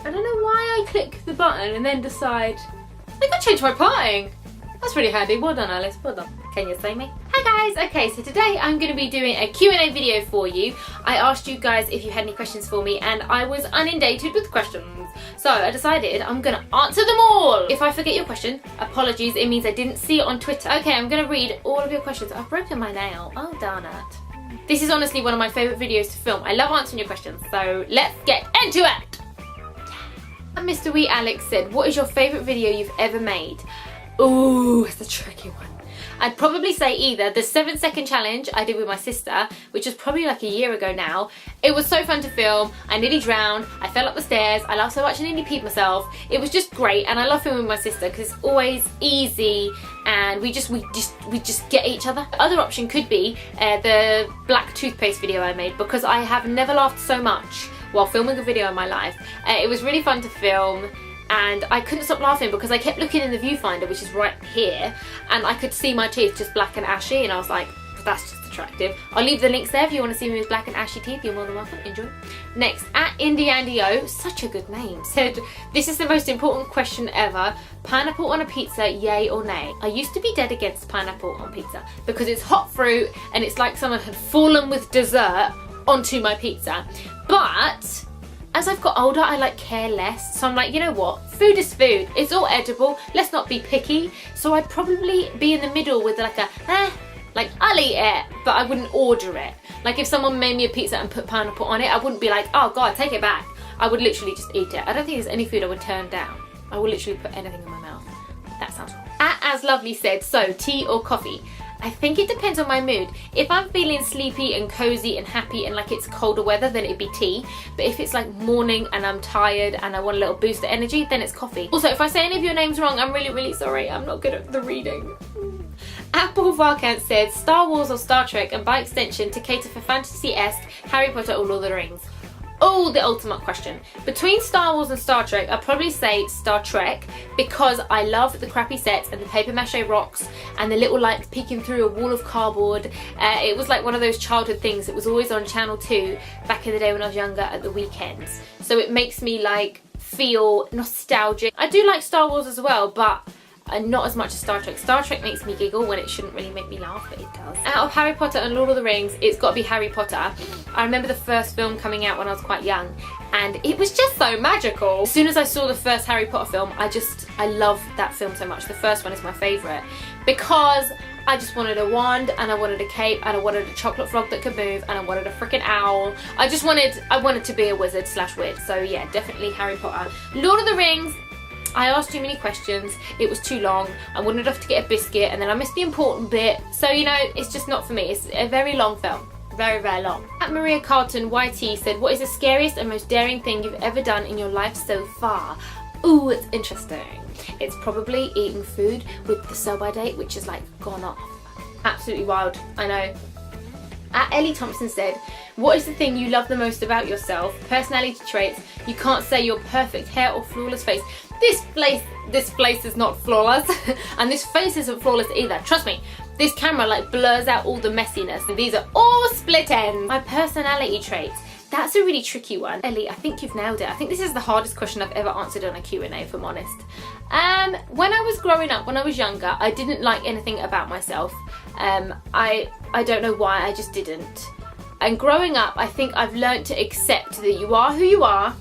I don't know why I click the button and then decide, I think I changed my parting. That's really handy. Well done, Alice. Well done. Can you say me? Hi guys. Okay, so today I'm going to be doing a Q&A video for you. I asked you guys if you had any questions for me and I was inundated with questions. So I decided I'm going to answer them all. If I forget your question, apologies. It means I didn't see it on Twitter. Okay, I'm going to read all of your questions. I've broken my nail. Oh, darn it. This is honestly one of my favourite videos to film. I love answering your questions. So let's get into it. And Mr. Wee Alex said, what is your favourite video you've ever made? Ooh, it's a tricky one. I'd probably say either the 7-second challenge I did with my sister, which was probably like a year ago now. It was so fun to film. I nearly drowned. I fell up the stairs. I laughed so much I nearly peed myself. It was just great, and I love filming with my sister because it's always easy and we just get each other. The other option could be the black toothpaste video I made, because I have never laughed so much while filming a video in my life. It was really fun to film. And I couldn't stop laughing because I kept looking in the viewfinder, which is right here, and I could see my teeth just black and ashy, and I was like, that's just attractive. I'll leave the links there if you want to see me with black and ashy teeth. You're more than welcome. Enjoy. Next, at Indiandio, such a good name, said, this is the most important question ever. Pineapple on a pizza, yay or nay? I used to be dead against pineapple on pizza because it's hot fruit and it's like someone had fallen with dessert onto my pizza. But as I've got older, I like care less. So I'm like, you know what? Food is food. It's all edible. Let's not be picky. So I'd probably be in the middle with like a, like I'll eat it, but I wouldn't order it. Like if someone made me a pizza and put pineapple on it, I wouldn't be like, oh God, take it back. I would literally just eat it. I don't think there's any food I would turn down. I would literally put anything in my mouth. That sounds wrong. As Lovely said, so tea or coffee? I think it depends on my mood. If I'm feeling sleepy and cozy and happy and like it's colder weather, then it'd be tea. But if it's like morning and I'm tired and I want a little boost of energy, then it's coffee. Also, if I say any of your names wrong, I'm really, really sorry. I'm not good at the reading. Apple Varkant said, Star Wars or Star Trek, and by extension to cater for fantasy-esque Harry Potter or Lord of the Rings. Oh, the ultimate question. Between Star Wars and Star Trek, I'd probably say Star Trek because I love the crappy sets and the paper mache rocks and the little lights peeking through a wall of cardboard. It was like one of those childhood things that was always on Channel 2 back in the day when I was younger at the weekends. So it makes me like feel nostalgic. I do like Star Wars as well, but not as much as Star Trek. Star Trek makes me giggle when it shouldn't really make me laugh, but it does. Out of Harry Potter and Lord of the Rings, it's got to be Harry Potter. I remember the first film coming out when I was quite young, and it was just so magical. As soon as I saw the first Harry Potter film, I love that film so much. The first one is my favourite because I just wanted a wand, and I wanted a cape, and I wanted a chocolate frog that could move, and I wanted a freaking owl. I wanted to be a wizard / witch. So yeah, definitely Harry Potter. Lord of the Rings, I asked too many questions, it was too long, I wanted enough to get a biscuit, and then I missed the important bit. So, you know, it's just not for me. It's a very long film. Very, very long. At Maria Carlton YT said, what is the scariest and most daring thing you've ever done in your life so far? Ooh, it's interesting. It's probably eating food with the sell-by date, which is like gone off. Absolutely wild, I know. At Ellie Thompson said, what is the thing you love the most about yourself? Personality traits. You can't say your perfect hair or flawless face. This place is not flawless and this face isn't flawless either. Trust me, this camera like blurs out all the messiness, and these are all split ends. My personality traits. That's a really tricky one. Ellie, I think you've nailed it. I think this is the hardest question I've ever answered on a Q&A, if I'm honest. When I was growing up, when I was younger, I didn't like anything about myself. I don't know why, I just didn't. And growing up, I think I've learned to accept that you are who you are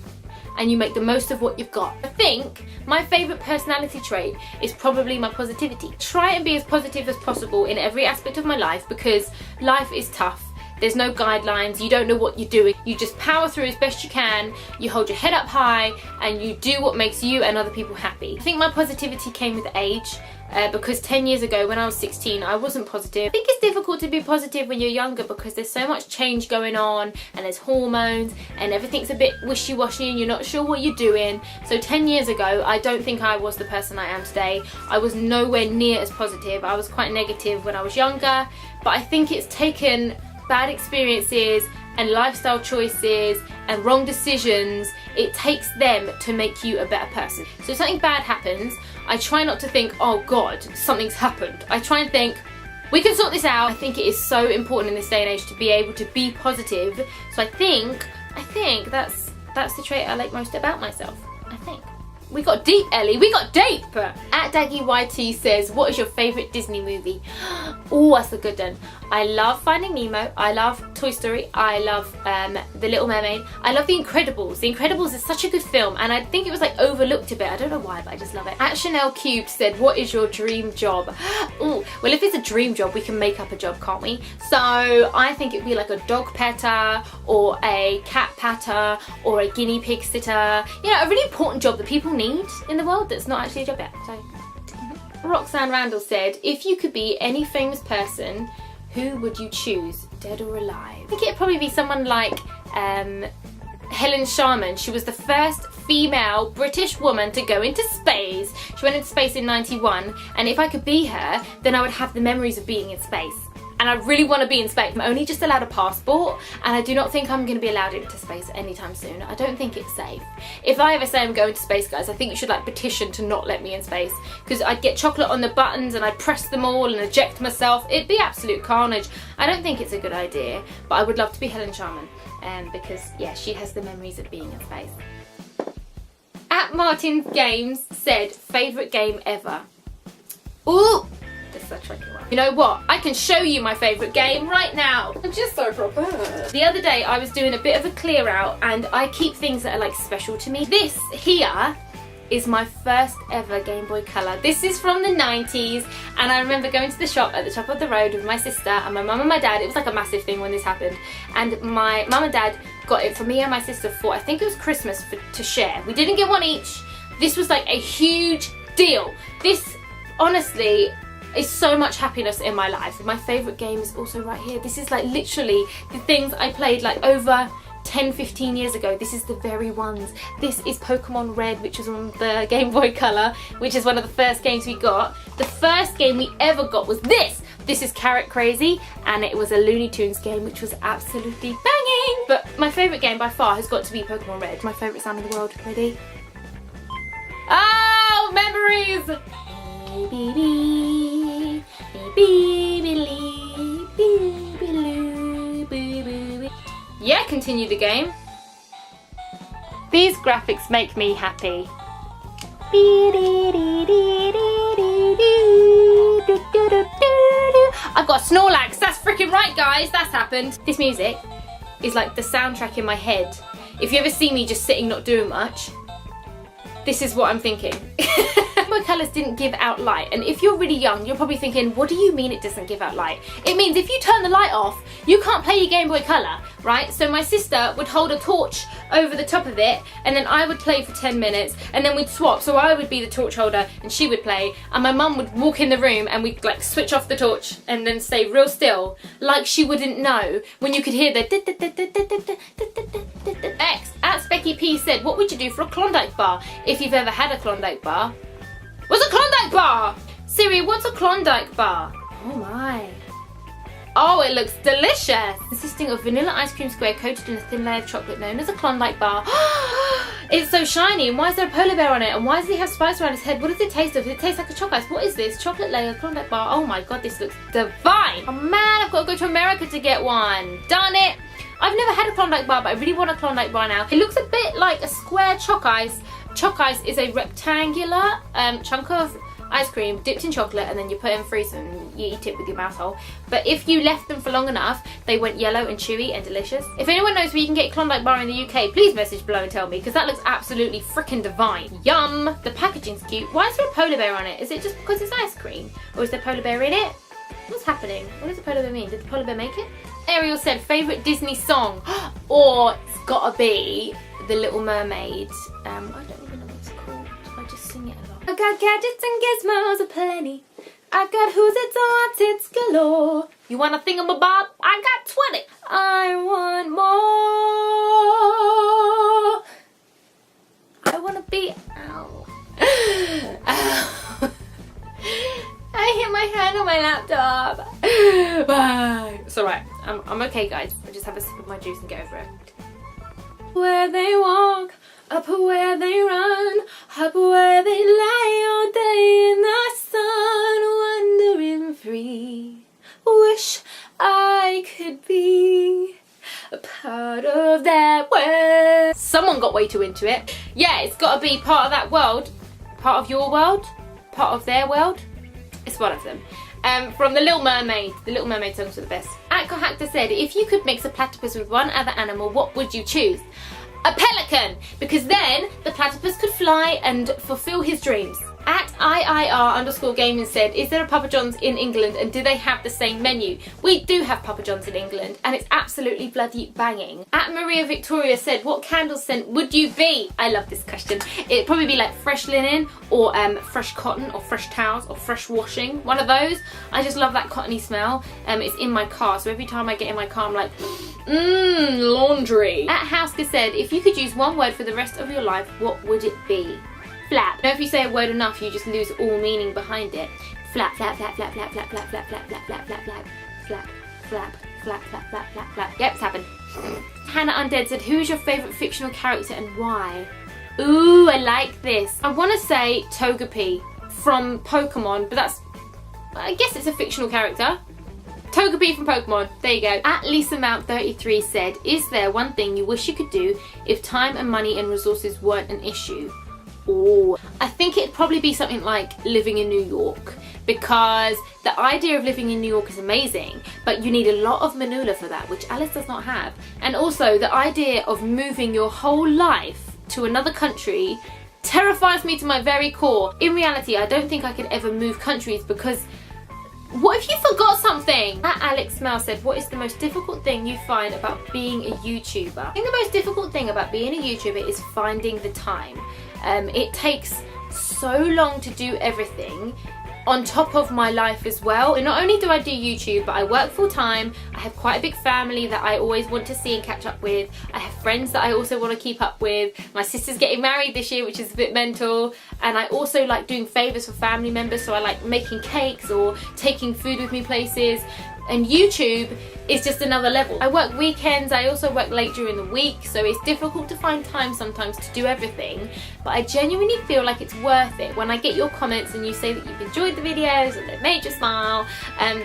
and you make the most of what you've got. I think my favourite personality trait is probably my positivity. Try and be as positive as possible in every aspect of my life because life is tough. There's no guidelines, you don't know what you're doing. You just power through as best you can, you hold your head up high, and you do what makes you and other people happy. I think my positivity came with age, because 10 years ago when I was 16, I wasn't positive. I think it's difficult to be positive when you're younger because there's so much change going on, and there's hormones, and everything's a bit wishy-washy, and you're not sure what you're doing. So 10 years ago, I don't think I was the person I am today. I was nowhere near as positive. I was quite negative when I was younger, but I think it's taken bad experiences and lifestyle choices and wrong decisions, it takes them to make you a better person. So if something bad happens, I try not to think, oh God, something's happened. I try and think, we can sort this out. I think it is so important in this day and age to be able to be positive. So I think that's the trait I like most about myself. I think. We got deep, Ellie. We got deep. At Daggy YT says, what is your favourite Disney movie? Oh, that's a good one. I love Finding Nemo. I love Toy Story. I love The Little Mermaid. I love The Incredibles. The Incredibles is such a good film, and I think it was like overlooked a bit. I don't know why, but I just love it. At Chanel Cubed said, what is your dream job? Oh, well, if it's a dream job, we can make up a job, can't we? So I think it'd be like a dog petter or a cat patter or a guinea pig sitter. You know, a really important job that people need in the world that's not actually a job yet. So Roxanne Randall said, if you could be any famous person, who would you choose, dead or alive? I think it'd probably be someone like Helen Sharman. She was the first female British woman to go into space. She went into space in '91, and if I could be her, then I would have the memories of being in space. And I really want to be in space. I'm only just allowed a passport, and I do not think I'm going to be allowed into space anytime soon. I don't think it's safe. If I ever say I'm going to space, guys, I think you should like petition to not let me in space, because I'd get chocolate on the buttons and I'd press them all and eject myself. It'd be absolute carnage. I don't think it's a good idea, but I would love to be Helen Sharman, because yeah, she has the memories of being in space. At Martin Games said, favourite game ever. Ooh! This is a tricky one. You know what? I can show you my favourite game right now. I'm just so prepared. The other day I was doing a bit of a clear out, and I keep things that are like special to me. This here is my first ever Game Boy Color. This is from the 90s, and I remember going to the shop at the top of the road with my sister and my mum and my dad. It was like a massive thing when this happened, and my mum and dad got it for me and my sister for, I think it was Christmas, to share. We didn't get one each. This was like a huge deal. This, honestly, is so much happiness in my life. My favourite game is also right here. This is like literally the things I played like over 10-15 years ago. This is the very ones. This is Pokemon Red, which was on the Game Boy Color, which is one of the first games we got. The first game we ever got was this. This is Carrot Crazy, and it was a Looney Tunes game, which was absolutely banging. But my favourite game by far has got to be Pokemon Red. My favourite sound in the world. Ready? Oh, memories! Yeah, continue the game. These graphics make me happy. I've got Snorlax. That's freaking right, guys. That's happened. This music is like the soundtrack in my head. If you ever see me just sitting not doing much, this is what I'm thinking. Game Boy Colors didn't give out light, and if you're really young, you're probably thinking, what do you mean it doesn't give out light? It means if you turn the light off, you can't play your Game Boy Color, right? So my sister would hold a torch over the top of it, and then I would play for 10 minutes, and then we'd swap. So I would be the torch holder and she would play, and my mum would walk in the room and we'd like switch off the torch and then stay real still, like she wouldn't know, when you could hear the X at Specky P said, what would you do for a Klondike bar? If you've ever had a Klondike bar. What's a Klondike bar? Siri, what's a Klondike bar? Oh my. Oh, it looks delicious. Consisting of vanilla ice cream square coated in a thin layer of chocolate known as a Klondike bar. It's so shiny, and why is there a polar bear on it? And why does he have spice around his head? What does it taste of? Does it taste like a chocolate ice? What is this? Chocolate layer Klondike bar. Oh my god, this looks divine. Oh man, I've got to go to America to get one. Darn it. I've never had a Klondike bar, but I really want a Klondike bar now. It looks a bit like a square chalk ice. Chalk ice is a rectangular chunk of ice cream dipped in chocolate, and then you put it in the freezer and you eat it with your mouth hole. But if you left them for long enough, they went yellow and chewy and delicious. If anyone knows where you can get a Klondike bar in the UK, please message below and tell me, because that looks absolutely freaking divine. Yum! The packaging's cute. Why is there a polar bear on it? Is it just because it's ice cream? Or is there a polar bear in it? What's happening? What does the polar bear mean? Did the polar bear make it? Ariel said, favourite Disney song? Or it's gotta be The Little Mermaid. I don't even know what it's called. I just sing it along. I got gadgets and gizmos aplenty. I got who's it's what's it's galore. You want a thingamabob? I got 20. I want more. I wanna be ow. Ow. I hit my hand on my laptop. Bye. It's alright. I'm okay, guys. I'll just have a sip of my juice and get over it. Where they walk, up where they run, up where they lie all day in the sun, wandering free. Wish I could be a part of that world. Someone got way too into it. Yeah, it's got to be part of that world. Part of your world? Part of their world? It's one of them. From The Little Mermaid. The Little Mermaid songs are the best. Hector said, if you could mix a platypus with one other animal, what would you choose? A pelican, because then the platypus could fly and fulfill his dreams. At IIR_gaming said, is there a Papa John's in England and do they have the same menu? We do have Papa John's in England and it's absolutely bloody banging. At Maria Victoria said, what candle scent would you be? I love this question. It'd probably be like fresh linen or fresh cotton or fresh towels or fresh washing. One of those. I just love that cottony smell. It's in my car, so every time I get in my car I'm like, laundry. At Hausker said, if you could use one word for the rest of your life, what would it be? Flap. Now if you say a word enough, you just lose all meaning behind it. Flap, flap, flap, flap, flap, flap, flap, flap, flap, flap, flap, flap, flap, flap, flap, flap, flap, flap, flap, flap. Yep, it's happened. Hannah Undead said, who's your favourite fictional character and why? Ooh, I like this. I want to say Togepi from Pokemon, but that's, I guess it's a fictional character. Togepi from Pokemon. There you go. At Lisa Mount 33 said, is there one thing you wish you could do if time and money and resources weren't an issue? Oh, I think it'd probably be something like living in New York, because the idea of living in New York is amazing, but you need a lot of manula for that, which Alice does not have. And also the idea of moving your whole life to another country terrifies me to my very core. In reality, I don't think I could ever move countries, because what if you forgot something? At Alex Mel said, what is the most difficult thing you find about being a YouTuber? I think the most difficult thing about being a YouTuber is finding the time. It takes so long to do everything on top of my life as well. And not only do I do YouTube, but I work full time. I have quite a big family that I always want to see and catch up with. I have friends that I also want to keep up with. My sister's getting married this year, which is a bit mental. And I also like doing favours for family members, so I like making cakes or taking food with me places. And YouTube is just another level. I work weekends, I also work late during the week, so it's difficult to find time sometimes to do everything, but I genuinely feel like it's worth it. When I get your comments and you say that you've enjoyed the videos and they've made you smile,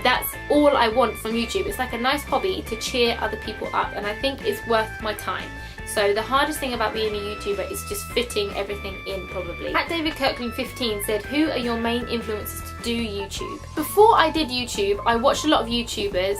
that's all I want from YouTube. It's like a nice hobby to cheer other people up, and I think it's worth my time. So the hardest thing about being a YouTuber is just fitting everything in, probably. At David Kirkland 15 said, who are your main influences to do YouTube? Before I did YouTube, I watched a lot of YouTubers.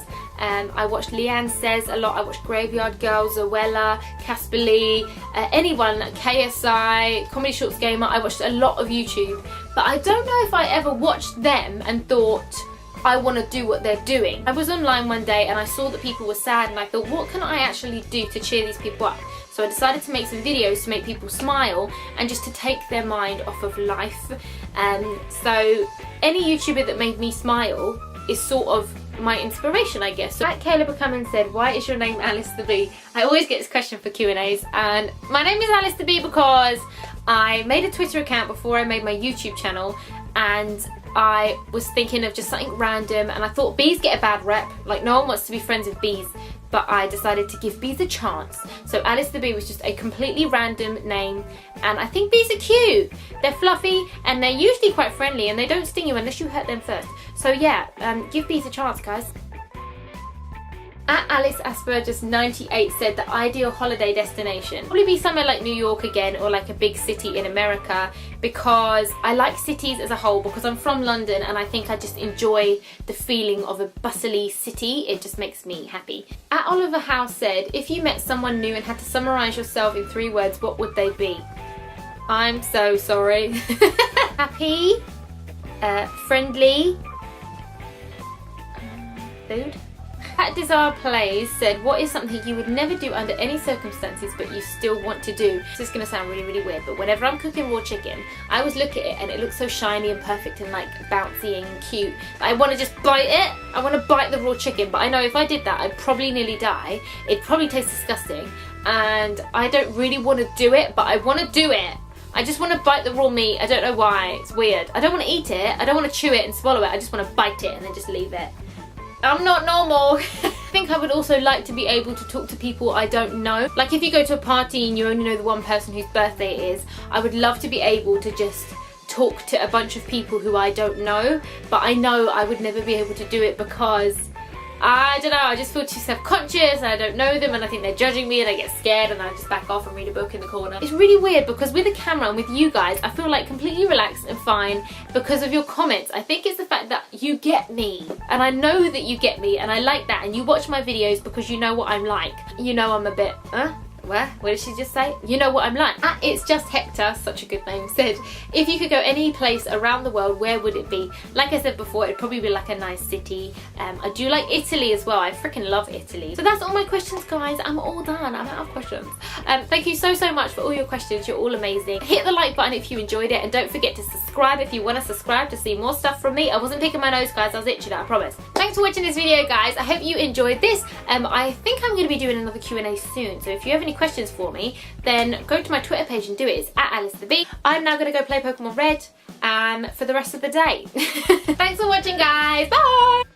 I watched Leanne Says a lot, I watched Graveyard Girl, Zoella, Casper Lee, anyone, KSI, Comedy Shorts Gamer. I watched a lot of YouTube, but I don't know if I ever watched them and thought, I want to do what they're doing. I was online one day and I saw that people were sad, and I thought, what can I actually do to cheer these people up? So I decided to make some videos to make people smile and just to take their mind off of life. So any YouTuber that made me smile is sort of my inspiration, I guess. So at Caleb Cummins said, why is your name Alice the Bee? I always get this question for Q&As, and my name is Alice the Bee because I made a Twitter account before I made my YouTube channel, and I was thinking of just something random, and I thought bees get a bad rep, like no one wants to be friends with bees, but I decided to give bees a chance. So Alice the Bee was just a completely random name, and I think bees are cute. They're fluffy and they're usually quite friendly, and they don't sting you unless you hurt them first. So yeah, give bees a chance, guys. At Alice Asperger's 98 said, the ideal holiday destination probably be somewhere like New York again, or like a big city in America, because I like cities as a whole, because I'm from London and I think I just enjoy the feeling of a bustly city. It just makes me happy. At Oliver House said, if you met someone new and had to summarise yourself in 3 words, what would they be? I'm so sorry. Happy, friendly, food. At Desire Plays said, what is something you would never do under any circumstances but you still want to do? This is going to sound really, really weird, but whenever I'm cooking raw chicken, I always look at it and it looks so shiny and perfect and like bouncy and cute. I want to just bite it. I want to bite the raw chicken, but I know if I did that, I'd probably nearly die. It'd probably taste disgusting, and I don't really want to do it, but I want to do it. I just want to bite the raw meat. I don't know why. It's weird. I don't want to eat it. I don't want to chew it and swallow it. I just want to bite it and then just leave it. I'm not normal. I think I would also like to be able to talk to people I don't know. Like if you go to a party and you only know the one person whose birthday it is, I would love to be able to just talk to a bunch of people who I don't know, but I know I would never be able to do it because I don't know, I just feel too self-conscious and I don't know them and I think they're judging me and I get scared and I just back off and read a book in the corner. It's really weird because with a camera and with you guys, I feel like completely relaxed and fine because of your comments. I think it's the fact that you get me and I know that you get me and I like that, and you watch my videos because you know what I'm like. You know I'm a bit, What did she just say? You know what I'm like. It's just Hector, such a good name, said, if you could go any place around the world, where would it be? Like I said before, it'd probably be like a nice city. I do like Italy as well. I freaking love Italy. So that's all my questions, guys. I'm all done. I'm out of questions. Thank you so much for all your questions. You're all amazing. Hit the like button if you enjoyed it, and don't forget to subscribe if you want to subscribe to see more stuff from me. I wasn't picking my nose, guys. I was itching it, I promise. Thanks for watching this video, guys. I hope you enjoyed this. I think I'm going to be doing another Q&A soon. So if you have any questions for me, then go to my Twitter page and do it. It's @AliceTheBee. I'm now going to go play Pokemon Red for the rest of the day. Thanks for watching, guys. Bye!